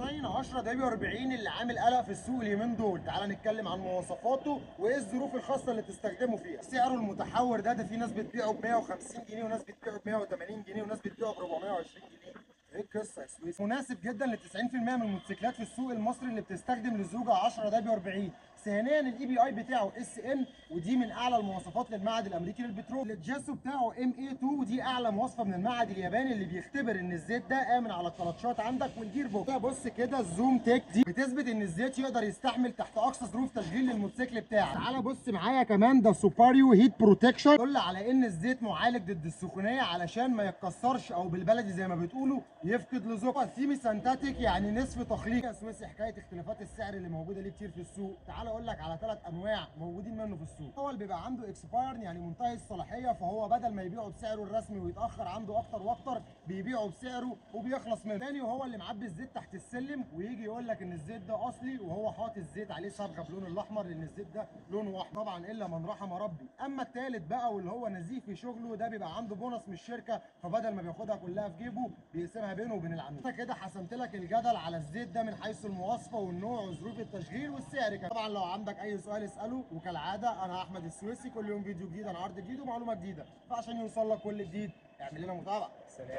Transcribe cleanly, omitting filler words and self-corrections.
ديزاين 10 دبليو 40 اللي عامل قلق في السوق اليومين دول. تعال نتكلم عن مواصفاته وايه الظروف الخاصه اللي تستخدمه فيها. سعره المتحور ده في ناس بتبيعه ب 150 جنيه وناس بتبيعه ب 180 جنيه وناس بتبيعه ب 420 جنيه. ايه القصه يا سويس؟ مناسب جدا ل 90% من الموتوسيكلات في السوق المصري اللي بتستخدم لزوجه 10 دبليو 40. ثانيا الاي بي اي بتاعه اس ان، ودي من اعلى المواصفات للمعهد الامريكي للبترول. الجاسو بتاعه ام اي 2، ودي اعلى مواصفه من المعهد الياباني اللي بيختبر ان الزيت ده امن على الكلاتشات عندك والجير بوكس. بص كده الزوم تيك دي بتثبت ان الزيت يقدر يستحمل تحت اقصى ظروف تشغيل للموتوسيكل بتاعك. تعالى بص معايا كمان، ده سوباريو هيت بروتكشن، يدل على ان الزيت معالج ضد السخونيه علشان ما يتكسرش او بالبلدي زي ما بتقولوا يفقد لزوجه. سيمي سانتاتيك يعني نصف تخليق. يا سويسي حكايه اختلافات السعر اللي موجوده ليه كتير في السوق. تعالى اقول لك على 3 انواع موجودين منه في السوق. اول بيبقى عنده اكسباير يعني منتهي الصلاحيه، فهو بدل ما يبيعه بسعره الرسمي ويتاخر عنده اكتر واكتر بيبيعه بسعره وبيخلص منه. تاني وهو اللي معبي الزيت تحت السلم ويجي يقول لك ان الزيت ده اصلي وهو حاطط الزيت عليه صبغه بلون الاحمر لان الزيت ده لونه احمر، طبعا الا من رحم ربي. اما التالت بقى واللي هو نزيه في شغله ده بيبقى عنده بونص من الشركه، فبدل ما بياخدها كلها في جيبه بيقسمها بينه وبين العميل. انت كده حسمت لك الجدل على الزيت ده من حيث المواصفه والنوع وظروف التشغيل والسعر كمان. طبعا لو عندك اي سؤال اساله، وكالعاده انا احمد السويسي، كل يوم فيديو جديد عن عرض جديد ومعلومه جديده، فعشان يوصل لك كل جديد اعمل لنا متابعه. سلام.